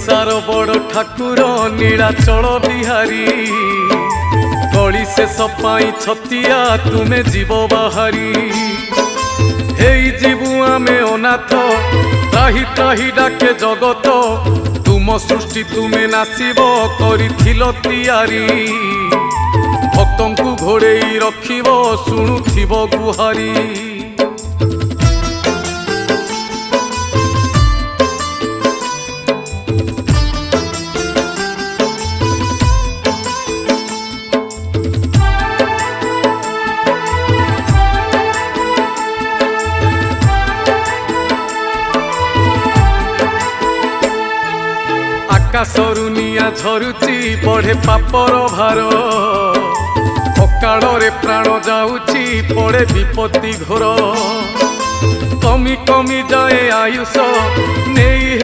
ओडिशार बड़ ठाकुर नीलाचल बिहारी गली से सपाई छतिया तुमे जीव बाहारी हेई जीवु आमे अनाथ त्राही त्राही डाके जगत तुम सृष्टि तुमे नासिब करिथिल तियारी भक्तंकु घोड़ेई रखिब शुणुथिब गुहारी आकाशरु निया झरुची बढ़े पापर भार अकाଳରେ प्राण जाऊची पड़े विपत्ति घोर कमी कमी जाए आयुष नहीं।